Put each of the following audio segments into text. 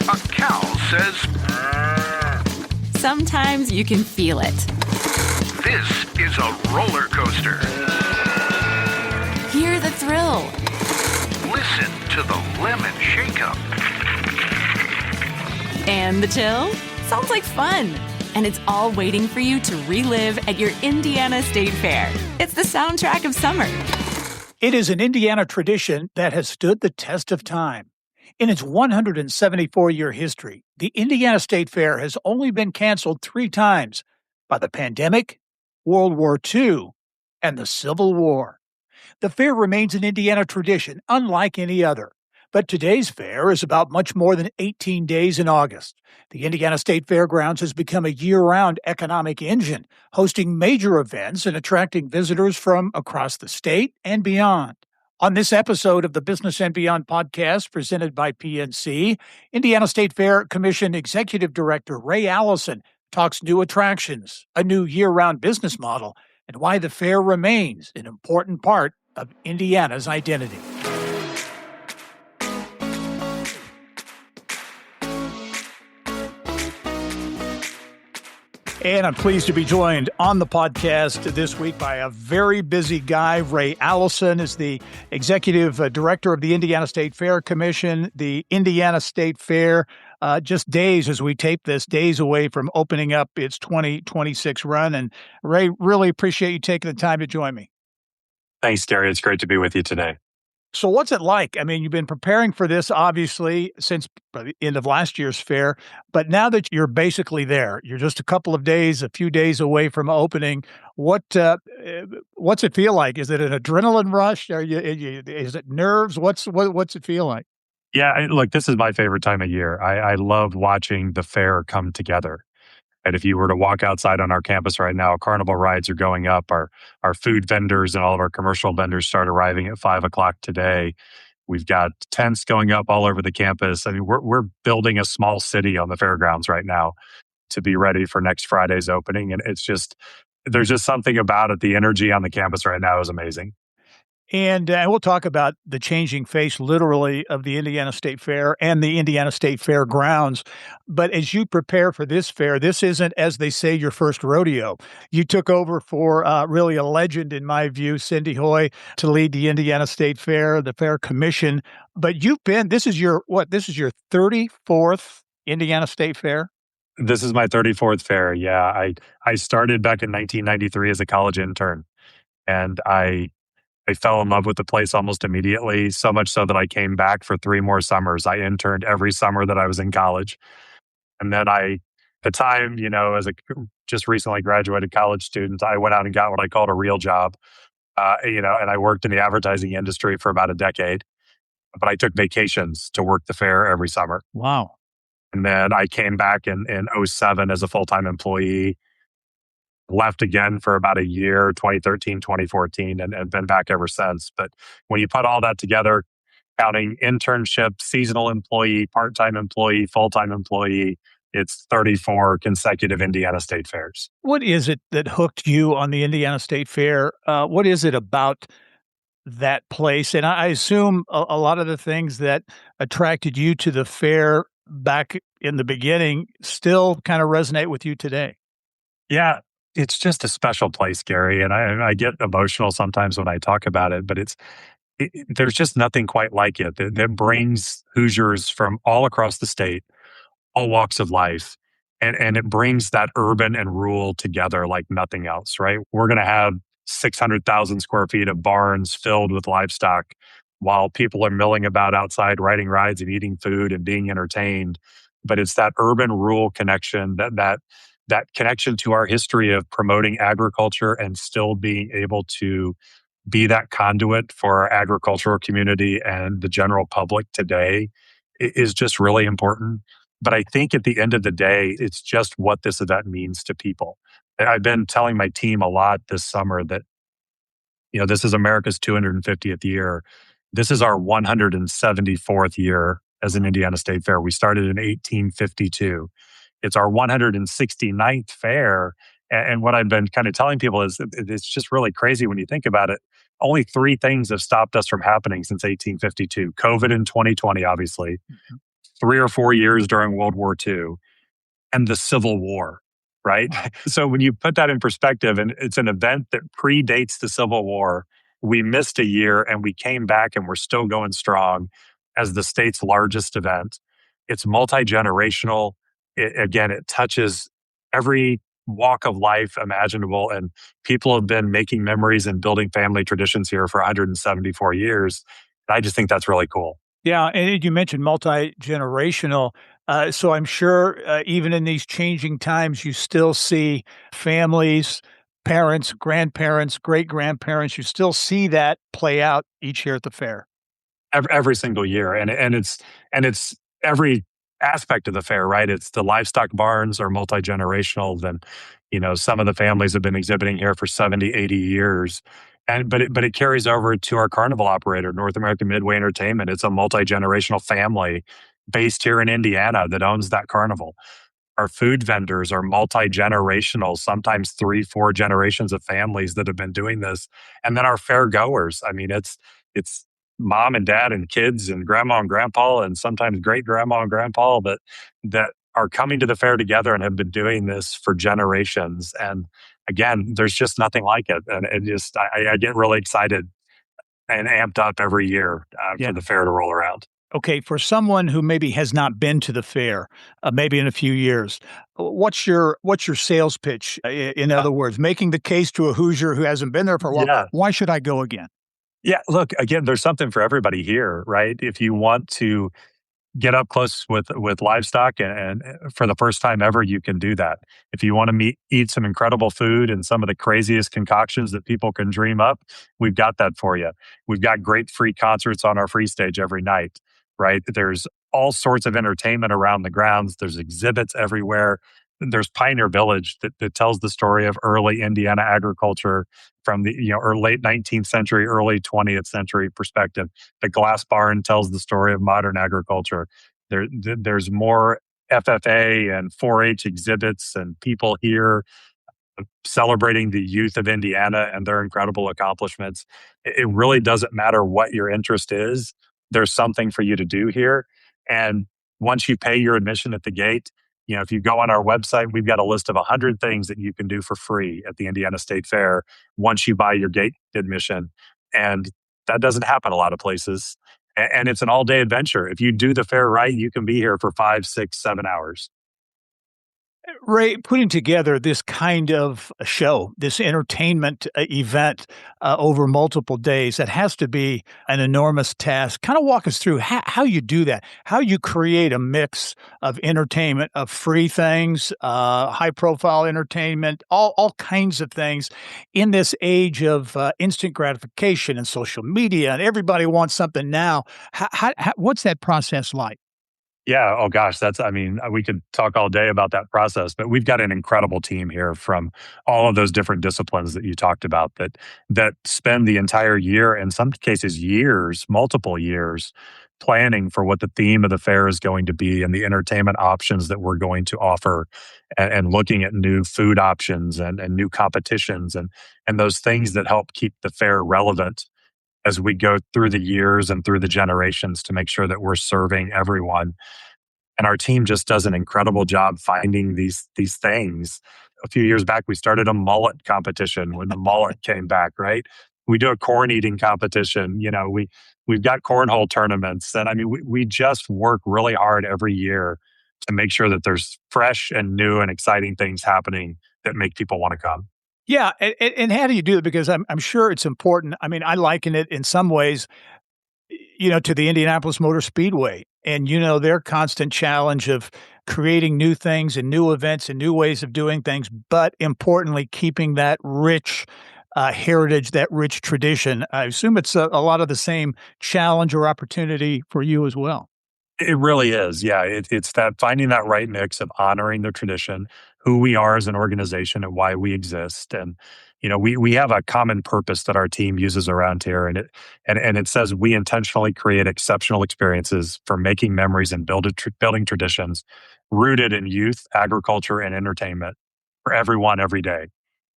A cow says, "Mmm." Sometimes you can feel it. This is a roller coaster. Hear the thrill. Listen to the lemon shake-up. And the chill? Sounds like fun. And it's all waiting for you to relive at your Indiana State Fair. It's the soundtrack of summer. It is an Indiana tradition that has stood the test of time. In its 174-year history, the Indiana State Fair has only been canceled 3 times by the pandemic, World War II, and the Civil War. The fair remains an Indiana tradition unlike any other. But today's fair is about much more than 18 days in August. The Indiana State Fairgrounds has become a year-round economic engine, hosting major events and attracting visitors from across the state and beyond. On this episode of the Business and Beyond podcast presented by PNC, Indiana State Fair Commission Executive Director Ray Allison talks new attractions, a new year-round business model, and why the fair remains an important part of Indiana's identity. And I'm pleased to be joined on the podcast this week by a very busy guy. Ray Allison is the Executive Director of the Indiana State Fair Commission. The Indiana State Fair, just days as we tape this, days away from opening up its 2026 run. And Ray, really appreciate you taking the time to join me. Thanks, Gerry. It's great to be with you today. So what's it like? I mean, you've been preparing for this, obviously, since the end of last year's fair, but now that you're basically there, you're just a few days away from opening. What's it feel like? Is it an adrenaline rush? Is it nerves? What's it feel like? Yeah, look, this is my favorite time of year. I love watching the fair come together. And if you were to walk outside on our campus right now, carnival rides are going up. Our food vendors and all of our commercial vendors start arriving at 5:00 today. We've got tents going up all over the campus. I mean, we're building a small city on the fairgrounds right now to be ready for next Friday's opening. And there's just something about it. The energy on the campus right now is amazing. And we'll talk about the changing face, literally, of the Indiana State Fair and the Indiana State Fairgrounds. But as you prepare for this fair, this isn't, as they say, your first rodeo. You took over for really a legend, in my view, Cindy Hoy, to lead the Indiana State Fair, the Fair Commission. But this is your 34th Indiana State Fair? This is my 34th fair. Yeah, I started back in 1993 as a college intern, and I fell in love with the place almost immediately, so much so that I came back for 3 more summers. I interned every summer that I was in college. And then as a just recently graduated college student, I went out and got what I called a real job, and I worked in the advertising industry for about a decade. But I took vacations to work the fair every summer. Wow. And then I came back in 2007 as a full-time employee, left again for about a year, 2013, 2014, and been back ever since. But when you put all that together, counting internship, seasonal employee, part-time employee, full-time employee, it's 34 consecutive Indiana State Fairs. What is it that hooked you on the Indiana State Fair? What is it about that place? And I assume a lot of the things that attracted you to the fair back in the beginning still kind of resonate with you today. Yeah. It's just a special place, Gerry, and I get emotional sometimes when I talk about it, but there's just nothing quite like it that brings Hoosiers from all across the state, all walks of life, and it brings that urban and rural together like nothing else, right? We're going to have 600,000 square feet of barns filled with livestock while people are milling about outside, riding rides and eating food and being entertained. But it's that urban-rural connection, that connection to our history of promoting agriculture and still being able to be that conduit for our agricultural community and the general public today is just really important. But I think at the end of the day, it's just what this event means to people. I've been telling my team a lot this summer that, this is America's 250th year. This is our 174th year as an Indiana State Fair. We started in 1852. It's our 169th fair. And what I've been kind of telling people is it's just really crazy when you think about it. Only 3 things have stopped us from happening since 1852. COVID in 2020, obviously. 3 or 4 years during World War II, and the Civil War, right? So when you put that in perspective, and it's an event that predates the Civil War, we missed a year and we came back and we're still going strong as the state's largest event. It's multi generational. Again, it touches every walk of life imaginable, and people have been making memories and building family traditions here for 174 years. And I just think that's really cool. Yeah, and you mentioned multi-generational, so I'm sure, even in these changing times, you still see families, parents, grandparents, great-grandparents, you still see that play out each year at the fair. Every single year, and it's every aspect of the fair, right? It's the livestock barns are multi-generational. Then, some of the families have been exhibiting here for 70, 80 years. And but it carries over to our carnival operator, North American Midway Entertainment. It's a multi-generational family based here in Indiana that owns that carnival. Our food vendors are multi-generational, sometimes 3, 4 generations of families that have been doing this. And then our fair goers. I mean, it's mom and dad and kids and grandma and grandpa and sometimes great grandma and grandpa that are coming to the fair together and have been doing this for generations. And again, there's just nothing like it. And I get really excited and amped up every year Yeah. for the fair to roll around. Okay, for someone who maybe has not been to the fair, maybe in a few years, what's your sales pitch? In Uh, other words, making the case to a Hoosier who hasn't been there for a while, yeah. why should I go again? Yeah, look, again, there's something for everybody here, right? If you want to get up close with livestock and for the first time ever, you can do that. If you want to eat some incredible food and some of the craziest concoctions that people can dream up, we've got that for you. We've got great free concerts on our free stage every night, right? There's all sorts of entertainment around the grounds. There's exhibits everywhere. There's Pioneer Village that tells the story of early Indiana agriculture from the late 19th century, early 20th century perspective. The Glass Barn tells the story of modern agriculture. There's more FFA and 4-H exhibits and people here celebrating the youth of Indiana and their incredible accomplishments. It really doesn't matter what your interest is. There's something for you to do here. And once you pay your admission at the gate, if you go on our website, we've got a list of 100 things that you can do for free at the Indiana State Fair once you buy your gate admission. And that doesn't happen a lot of places. And it's an all day adventure. If you do the fair right, you can be here for 5, 6, 7 hours. Ray, putting together this kind of a show, this entertainment event over multiple days, that has to be an enormous task. Kind of walk us through how you do that, how you create a mix of entertainment, of free things, high profile entertainment, all kinds of things in this age of instant gratification and social media, and everybody wants something now. What's that process like? Yeah. Oh gosh, I mean, we could talk all day about that process, but we've got an incredible team here from all of those different disciplines that you talked about that spend the entire year, in some cases years, multiple years, planning for what the theme of the fair is going to be and the entertainment options that we're going to offer and looking at new food options and new competitions and those things that help keep the fair relevant as we go through the years and through the generations to make sure that we're serving everyone. And our team just does an incredible job finding these things. A few years back, we started a mullet competition when the mullet came back, right? We do a corn eating competition. We've got cornhole tournaments. And I mean, we just work really hard every year to make sure that there's fresh and new and exciting things happening that make people want to come. Yeah, and how do you do it? Because I'm sure it's important. I mean, I liken it in some ways, to the Indianapolis Motor Speedway and, their constant challenge of creating new things and new events and new ways of doing things, but importantly, keeping that rich heritage, that rich tradition. I assume it's a lot of the same challenge or opportunity for you as well. It really is. Yeah. It's that finding that right mix of honoring the tradition, who we are as an organization and why we exist. And, we have a common purpose that our team uses around here. And it says we intentionally create exceptional experiences for making memories and building traditions rooted in youth, agriculture, and entertainment for everyone every day.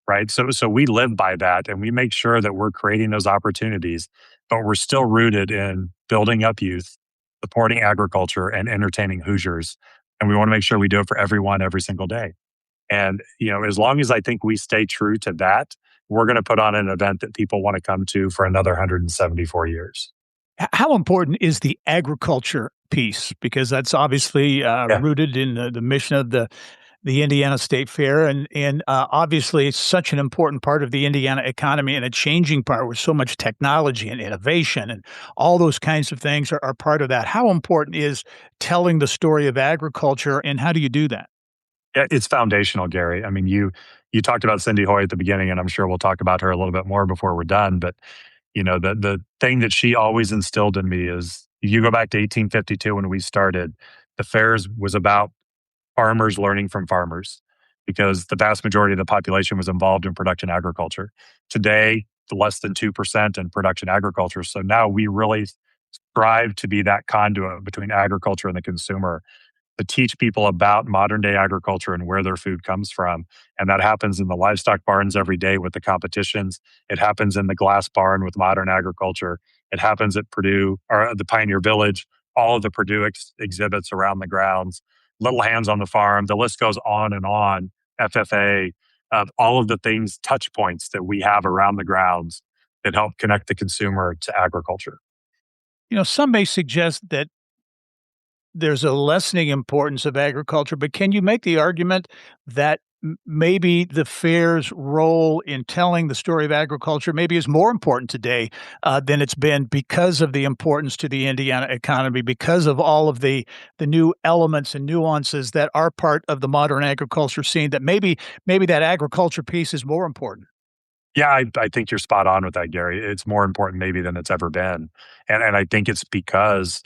Right. So we live by that and we make sure that we're creating those opportunities, but we're still rooted in building up youth, supporting agriculture and entertaining Hoosiers. And we want to make sure we do it for everyone every single day. And, as long as I think we stay true to that, we're going to put on an event that people want to come to for another 174 years. How important is the agriculture piece? Because that's obviously Yeah. rooted in the mission of the Indiana State Fair, and obviously it's such an important part of the Indiana economy and a changing part with so much technology and innovation and all those kinds of things are part of that. How important is telling the story of agriculture, and how do you do that? Yeah, it's foundational, Gary. I mean, you talked about Cindy Hoy at the beginning, and I'm sure we'll talk about her a little bit more before we're done. But the thing that she always instilled in me is, you go back to 1852 when we started, the fairs was about farmers learning from farmers, because the vast majority of the population was involved in production agriculture. Today, less than 2% in production agriculture. So now we really strive to be that conduit between agriculture and the consumer, to teach people about modern day agriculture and where their food comes from. And that happens in the livestock barns every day with the competitions. It happens in the glass barn with modern agriculture. It happens at Purdue or the Pioneer Village, all of the Purdue exhibits around the grounds, Little Hands on the Farm. The list goes on and on. FFA, all of the things, touch points that we have around the grounds that help connect the consumer to agriculture. Some may suggest that there's a lessening importance of agriculture, but can you make the argument that maybe the fair's role in telling the story of agriculture maybe is more important today than it's been, because of the importance to the Indiana economy, because of all of the new elements and nuances that are part of the modern agriculture scene, that maybe that agriculture piece is more important? Yeah, I think you're spot on with that, Gary. It's more important maybe than it's ever been. And I think it's because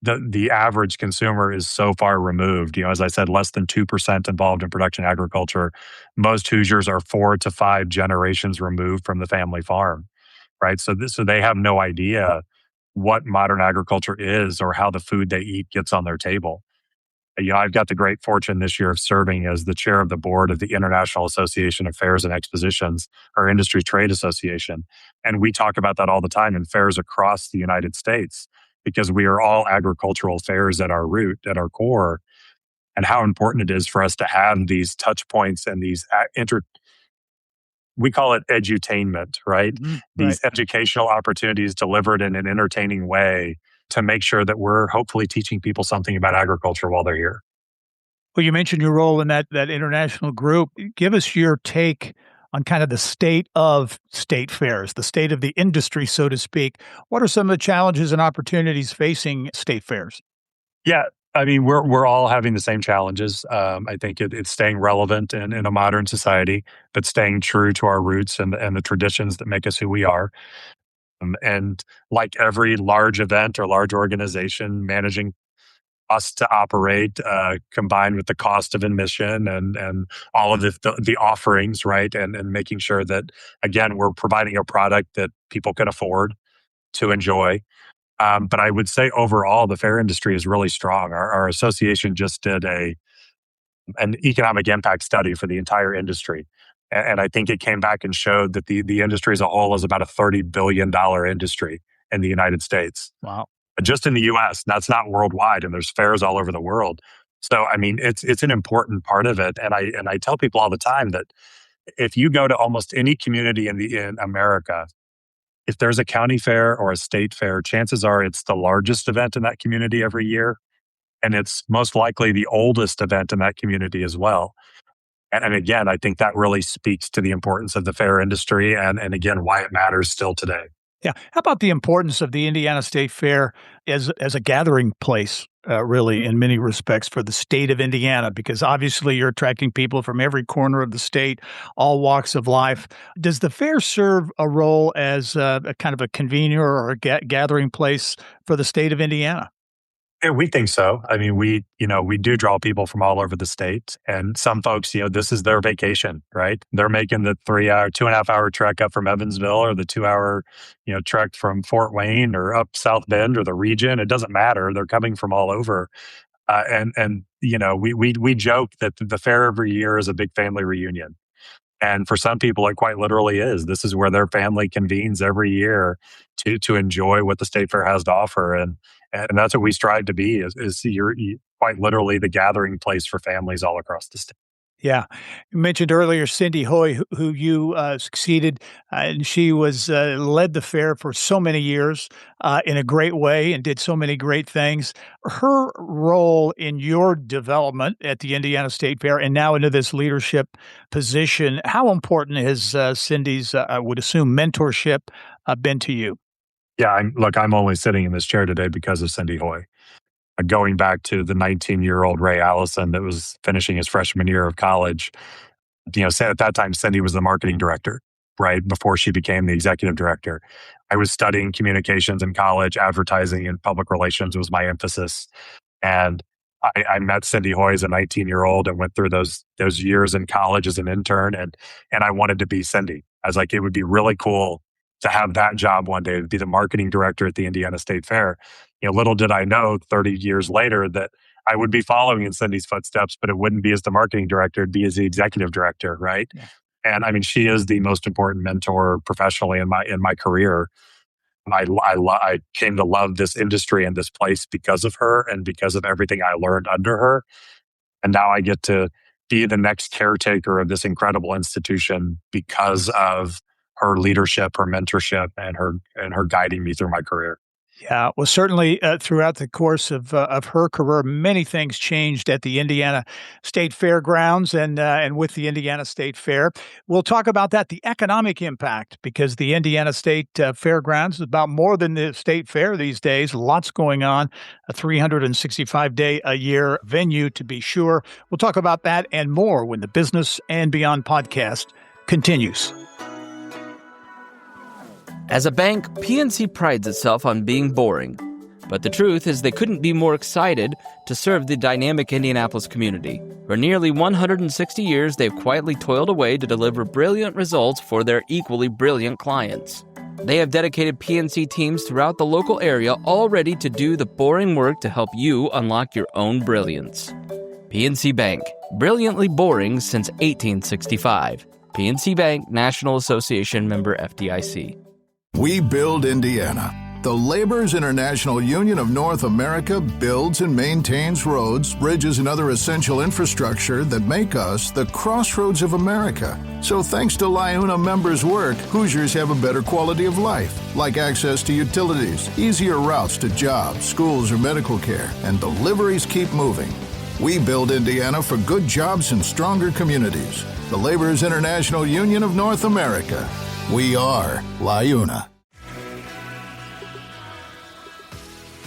the average consumer is so far removed. As I said, less than 2% involved in production agriculture. Most Hoosiers are 4 to 5 generations removed from the family farm, right? So they have no idea what modern agriculture is or how the food they eat gets on their table. I've got the great fortune this year of serving as the chair of the board of the International Association of Fairs and Expositions, or Industry Trade Association. And we talk about that all the time in fairs across the United States, because we are all agricultural fairs at our root, at our core, and how important it is for us to have these touch points and these we call it edutainment, right? Right. These educational opportunities delivered in an entertaining way, to make sure that we're hopefully teaching people something about agriculture while they're here. Well, you mentioned your role in that international group. Give us your take on kind of the state of state fairs, the state of the industry, so to speak. What are some of the challenges and opportunities facing state fairs? Yeah, I mean, we're all having the same challenges. I think it's staying relevant in a modern society, but staying true to our roots and the traditions that make us who we are. And like every large event or large organization, managing us to operate, combined with the cost of admission and all of the offerings, right? And making sure that, again, we're providing a product that people can afford to enjoy. But I would say overall, the fair industry is really strong. Our association just did an economic impact study for the entire industry. And I think it came back and showed that the industry as a whole is about a $30 billion industry in the United States. Wow. Just in the US, that's not worldwide, and there's fairs all over the world. So, I mean, it's an important part of it. And I tell people all the time that if you go to almost any community in America, if there's a county fair or a state fair, chances are it's the largest event in that community every year. And it's most likely the oldest event in that community as well. And again, I think that really speaks to the importance of the fair industry and again, why it matters still today. Yeah. How about the importance of the Indiana State Fair as a gathering place, really, in many respects for the state of Indiana? Because obviously you're attracting people from every corner of the state, all walks of life. Does the fair serve a role as a kind of a convener or a gathering place for the state of Indiana? Yeah, we think so. I mean, we do draw people from all over the state, and some folks, this is their vacation, right? They're making the 3 hour, 2.5 hour trek up from Evansville, or the 2 hour, trek from Fort Wayne or up South Bend or the region. It doesn't matter. They're coming from all over. We joke that the fair every year is a big family reunion. And for some people, it quite literally is. This is where their family convenes every year to enjoy what the state fair has to offer. And that's what we strive to be is you quite literally the gathering place for families all across the state. Yeah. You mentioned earlier Cindy Hoy, who you succeeded, and she was led the fair for so many years in a great way and did so many great things. Her role in your development at the Indiana State Fair and now into this leadership position, how important has Cindy's, I would assume, mentorship been to you? Yeah, I'm only sitting in this chair today because of Cindy Hoy. Going back to the 19-year-old Ray Allison that was finishing his freshman year of college, at that time, Cindy was the marketing director, right? Before she became the executive director. I was studying communications in college, advertising and public relations was my emphasis. And I met Cindy Hoy as a 19-year-old and went through those years in college as an intern. And I wanted to be Cindy. I was like, it would be really cool to have that job one day, to be the marketing director at the Indiana State Fair. Little did I know 30 years later that I would be following in Cindy's footsteps, but it wouldn't be as the marketing director, it'd be as the executive director, right? Yeah. And I mean, she is the most important mentor professionally in my career. I came to love this industry and this place because of her and because of everything I learned under her. And now I get to be the next caretaker of this incredible institution because of her leadership, her mentorship, and her guiding me through my career. Yeah, well, certainly throughout the course of her career, many things changed at the Indiana State Fairgrounds and with the Indiana State Fair. We'll talk about that, the economic impact, because the Indiana State Fairgrounds is about more than the State Fair these days. Lots going on, a 365-day-a-year venue to be sure. We'll talk about that and more when the Business and Beyond podcast continues. As a bank, PNC prides itself on being boring. But the truth is they couldn't be more excited to serve the dynamic Indianapolis community. For nearly 160 years, they've quietly toiled away to deliver brilliant results for their equally brilliant clients. They have dedicated PNC teams throughout the local area all ready to do the boring work to help you unlock your own brilliance. PNC Bank, brilliantly boring since 1865. PNC Bank, National Association member FDIC. We build Indiana. The Laborers International Union of North America builds and maintains roads, bridges, and other essential infrastructure that make us the crossroads of America. So thanks to LIUNA members' work, Hoosiers have a better quality of life, like access to utilities, easier routes to jobs, schools, or medical care, and deliveries keep moving. We build Indiana for good jobs and stronger communities. The Laborers International Union of North America. We are LIUNA.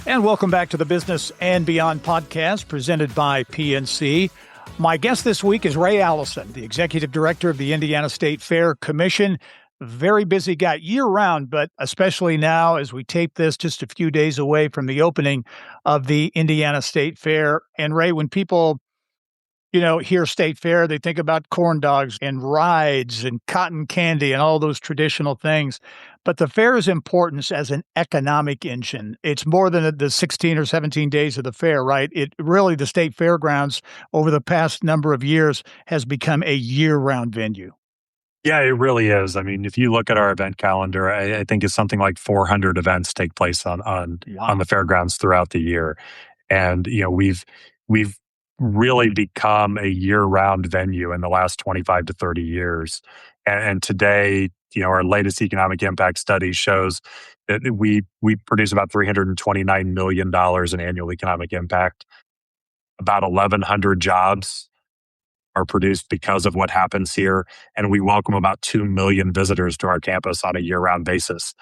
And welcome back to the Business and Beyond podcast presented by PNC. My guest this week is Ray Allison, the Executive Director of the Indiana State Fair Commission. Very busy guy year-round, but especially now as we tape this just a few days away from the opening of the Indiana State Fair. And Ray, when people hear State Fair, they think about corn dogs and rides and cotton candy and all those traditional things. But the fair's importance as an economic engine, it's more than the 16 or 17 days of the fair, right? It really, the State Fairgrounds over the past number of years has become a year-round venue. Yeah, it really is. I mean, if you look at our event calendar, I think it's something like 400 events take place on the fairgrounds throughout the year. And, we've really become a year-round venue in the last 25 to 30 years. And today, our latest economic impact study shows that we produce about $329 million in annual economic impact. About 1,100 jobs are produced because of what happens here. And we welcome about 2 million visitors to our campus on a year-round basis.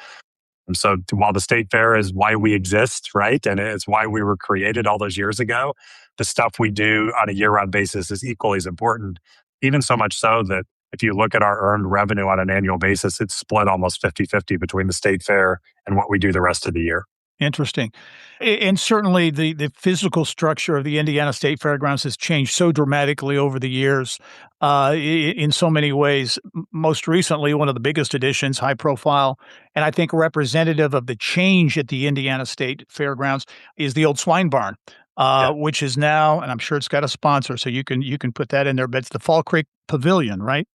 And so while the State Fair is why we exist, right? And it's why we were created all those years ago, the stuff we do on a year-round basis is equally as important, even so much so that if you look at our earned revenue on an annual basis, it's split almost 50-50 between the State Fair and what we do the rest of the year. Interesting. And certainly the physical structure of the Indiana State Fairgrounds has changed so dramatically over the years in so many ways. Most recently, one of the biggest additions, high profile, and I think representative of the change at the Indiana State Fairgrounds is the old swine barn, which is now, and I'm sure it's got a sponsor, so you can put that in there, but it's the Fall Creek Pavilion, right?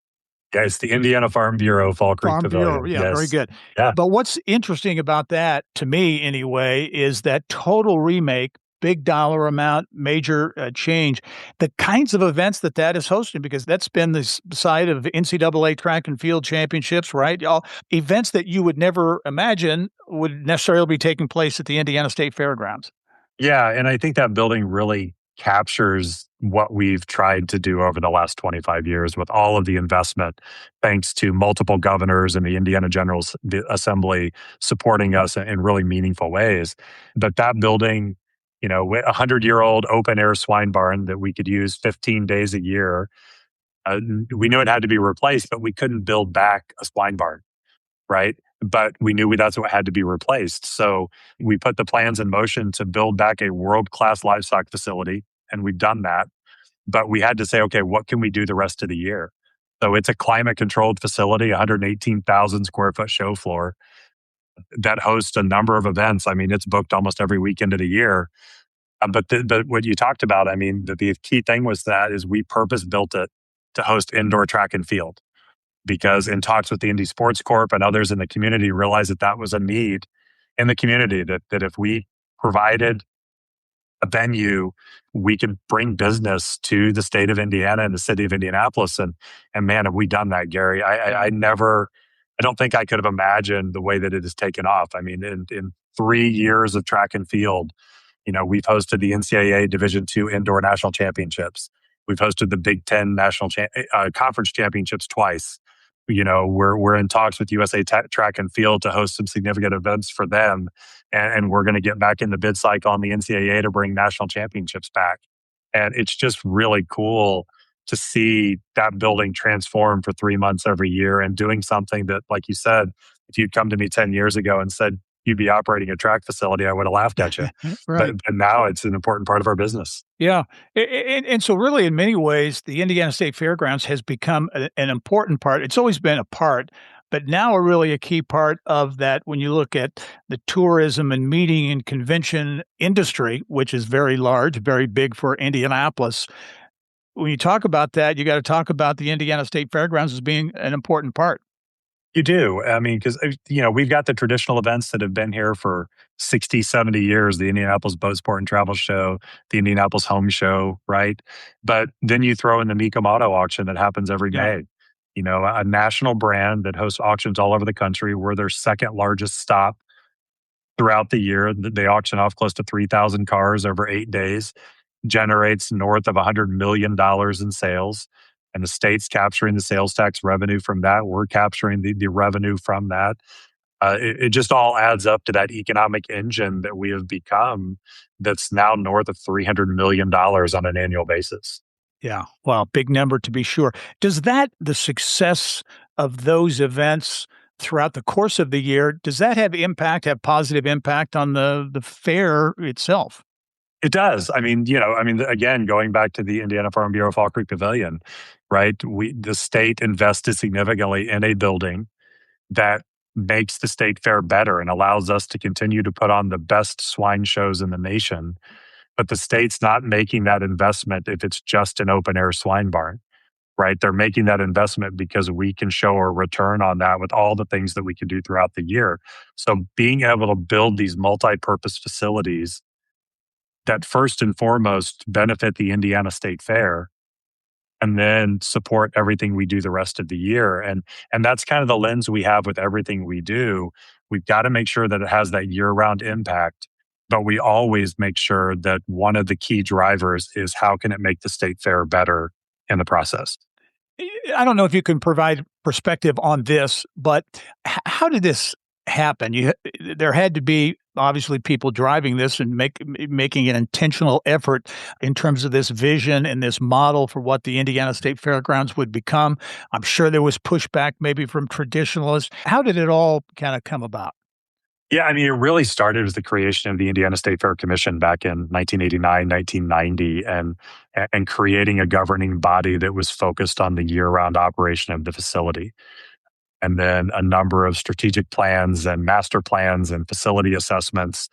Yeah, it's the Indiana Farm Bureau Fall Creek Farm Bureau. Pavilion. Yeah, very Yes. good. Yeah. But what's interesting about that, to me anyway, is that total remake, big dollar amount, major change, the kinds of events that is hosting, because that's been the side of NCAA track and field championships, right? All events that you would never imagine would necessarily be taking place at the Indiana State Fairgrounds. Yeah, and I think that building really captures what we've tried to do over the last 25 years with all of the investment, thanks to multiple governors and the Indiana General Assembly supporting us in really meaningful ways. But that building, a 100-year-old open air swine barn that we could use 15 days a year, we knew it had to be replaced, but we couldn't build back a swine barn, right? But we knew that's what had to be replaced. So we put the plans in motion to build back a world-class livestock facility, and we've done that. But we had to say, okay, what can we do the rest of the year? So it's a climate-controlled facility, 118,000 square foot show floor that hosts a number of events. I mean, it's booked almost every weekend of the year. But what you talked about, I mean, the key thing was that is we purpose-built it to host indoor track and field, because in talks with the Indy Sports Corp and others in the community realized that was a need in the community, that if we provided a venue, we could bring business to the state of Indiana and the city of Indianapolis. And man, have we done that, Gary. I don't think I could have imagined the way that it has taken off. I mean, in 3 years of track and field, we've hosted the NCAA Division II Indoor National Championships. We've hosted the Big Ten National Conference Championships twice. We're in talks with USA Track and Field to host some significant events for them, and we're going to get back in the bid cycle on the NCAA to bring national championships back. And it's just really cool to see that building transform for 3 months every year and doing something that, like you said, if you'd come to me 10 years ago and said you'd be operating a track facility, I would have laughed at you. Right. But now it's an important part of our business. Yeah. And so really in many ways, the Indiana State Fairgrounds has become an important part. It's always been a part, but now really a key part of that when you look at the tourism and meeting and convention industry, which is very large, very big for Indianapolis. When you talk about that, you got to talk about the Indiana State Fairgrounds as being an important part. You do. I mean, because, we've got the traditional events that have been here for 60, 70 years, the Indianapolis Boat Sport and Travel Show, the Indianapolis Home Show, right? But then you throw in the Mecum Auto Auction that happens every May. A national brand that hosts auctions all over the country. We're their second largest stop throughout the year. They auction off close to 3,000 cars over 8 days, generates north of $100 million in sales. And the state's capturing the sales tax revenue from that. We're capturing the revenue from that. It just all adds up to that economic engine that we have become that's now north of $300 million on an annual basis. Yeah. Well, big number to be sure. Does the success of those events throughout the course of the year, does that have positive impact on the fair itself? It does. I mean, again, going back to the Indiana Farm Bureau Fall Creek Pavilion, right? The state invested significantly in a building that makes the state fair better and allows us to continue to put on the best swine shows in the nation. But the state's not making that investment if it's just an open air swine barn, right? They're making that investment because we can show a return on that with all the things that we can do throughout the year. So being able to build these multi-purpose facilities that first and foremost benefit the Indiana State Fair and then support everything we do the rest of the year. And that's kind of the lens we have with everything we do. We've got to make sure that it has that year-round impact, but we always make sure that one of the key drivers is how can it make the state fair better in the process. I don't know if you can provide perspective on this, but how did this happen? There had to be obviously people driving this and making an intentional effort in terms of this vision and this model for what the Indiana State Fairgrounds would become. I'm sure there was pushback maybe from traditionalists. How did it all kind of come about? Yeah, I mean, it really started with the creation of the Indiana State Fair Commission back in 1989, 1990, and creating a governing body that was focused on the year-round operation of the facility. And then a number of strategic plans and master plans and facility assessments,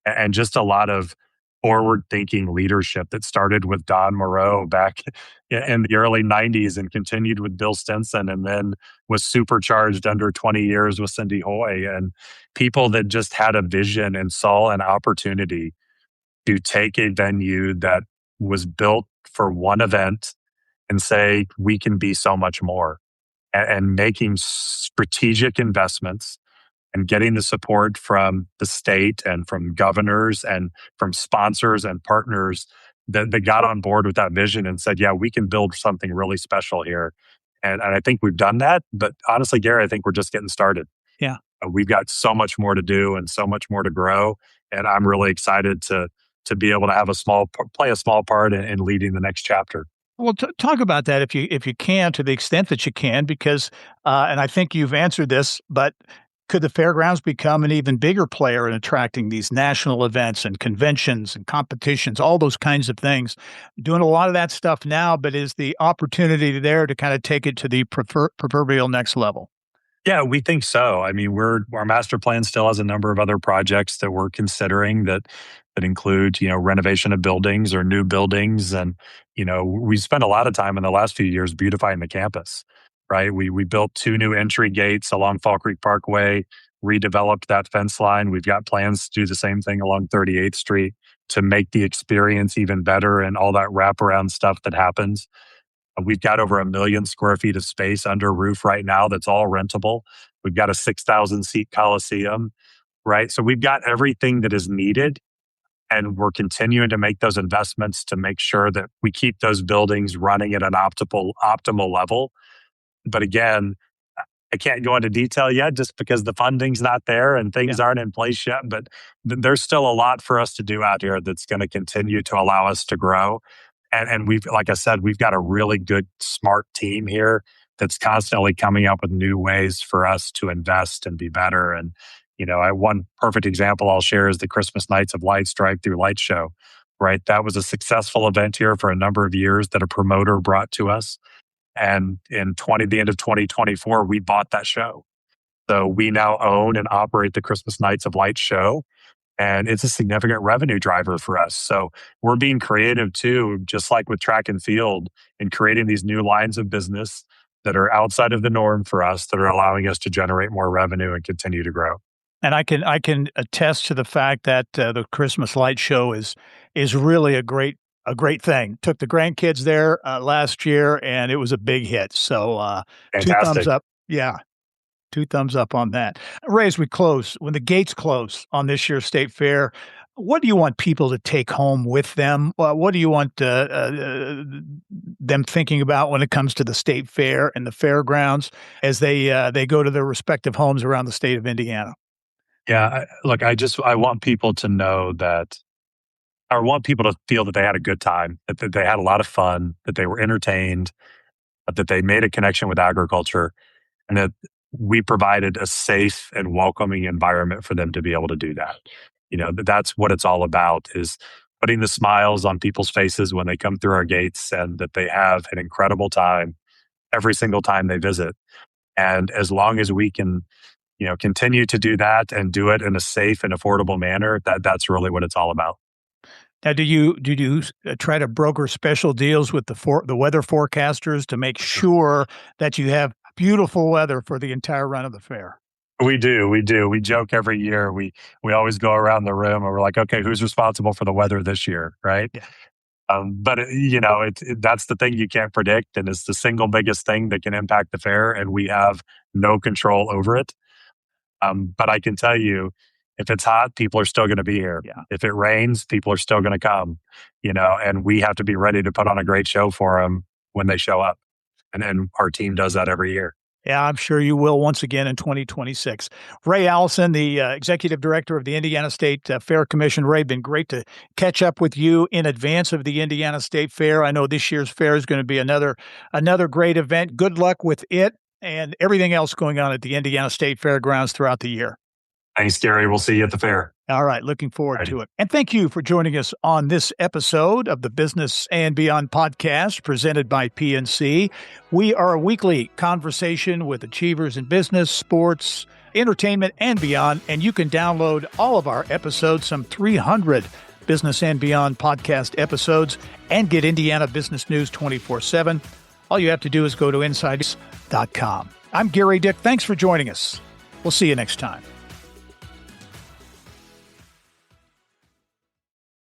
and just a lot of forward-thinking leadership that started with Don Moreau back in the early 90s and continued with Bill Stinson and then was supercharged under 20 years with Cindy Hoy, and people that just had a vision and saw an opportunity to take a venue that was built for one event and say, we can be so much more, and making strategic investments and getting the support from the state and from governors and from sponsors and partners that got on board with that vision and said, yeah, we can build something really special here. And I think we've done that. But honestly, Gary, I think we're just getting started. Yeah. We've got so much more to do and so much more to grow. And I'm really excited to be able to have play a small part in leading the next chapter. Well, talk about that if you can, to the extent that you can, because, and I think you've answered this, but could the fairgrounds become an even bigger player in attracting these national events and conventions and competitions, all those kinds of things? Doing a lot of that stuff now, but is the opportunity there to kind of take it to the proverbial next level? Yeah, we think so. I mean, our master plan still has a number of other projects that we're considering that include, renovation of buildings or new buildings. And, we spent a lot of time in the last few years beautifying the campus, right? We built 2 new entry gates along Fall Creek Parkway, redeveloped that fence line. We've got plans to do the same thing along 38th Street to make the experience even better and all that wraparound stuff that happens. We've got over 1 million square feet of space under roof right now that's all rentable. We've got a 6,000 seat Coliseum, right? So we've got everything that is needed, and we're continuing to make those investments to make sure that we keep those buildings running at an optimal level. But again, I can't go into detail yet just because the funding's not there and things aren't in place yet. But there's still a lot for us to do out here that's going to continue to allow us to grow. And like I said, we've got a really good, smart team here that's constantly coming up with new ways for us to invest and be better. And, one perfect example I'll share is the Christmas Nights of Lights drive-through light show, right? That was a successful event here for a number of years that a promoter brought to us. And in the end of 2024, we bought that show. So we now own and operate the Christmas Nights of Lights show. And it's a significant revenue driver for us. So we're being creative too, just like with track and field, in creating these new lines of business that are outside of the norm for us, that are allowing us to generate more revenue and continue to grow. And I can attest to the fact that the Christmas light show is really a great thing. Took the grandkids there last year, and it was a big hit. So 2 thumbs up. Yeah. 2 thumbs up on that. Ray, as we close, when the gates close on this year's State Fair, what do you want people to take home with them? What do you want them thinking about when it comes to the State Fair and the fairgrounds as they go to their respective homes around the state of Indiana? Yeah, look, I want people to know that, I want people to feel that they had a good time, that they had a lot of fun, that they were entertained, that they made a connection with agriculture, and that we provided a safe and welcoming environment for them to be able to do that. That's what it's all about, is putting the smiles on people's faces when they come through our gates, and that they have an incredible time every single time they visit. And as long as we can, continue to do that and do it in a safe and affordable manner, that's really what it's all about. Now, do you try to broker special deals with the weather forecasters to make sure that you have beautiful weather for the entire run of the fair? We do. We joke every year. We always go around the room and we're like, okay, who's responsible for the weather this year, right? Yeah. But that's the thing you can't predict, and it's the single biggest thing that can impact the fair, and we have no control over it. But I can tell you, if it's hot, people are still going to be here. Yeah. If it rains, people are still going to come, and we have to be ready to put on a great show for them when they show up. And our team does that every year. Yeah, I'm sure you will once again in 2026. Ray Allison, the Executive Director of the Indiana State Fair Commission. Ray, been great to catch up with you in advance of the Indiana State Fair. I know this year's fair is going to be another great event. Good luck with it and everything else going on at the Indiana State Fairgrounds throughout the year. Thanks, Gerry. We'll see you at the fair. All right. Looking forward to it. And thank you for joining us on this episode of the Business and Beyond podcast presented by PNC. We are a weekly conversation with achievers in business, sports, entertainment, and beyond. And you can download all of our episodes, some 300 Business and Beyond podcast episodes, and get Indiana business news 24/7. All you have to do is go to insiders.com. I'm Gerry Dick. Thanks for joining us. We'll see you next time.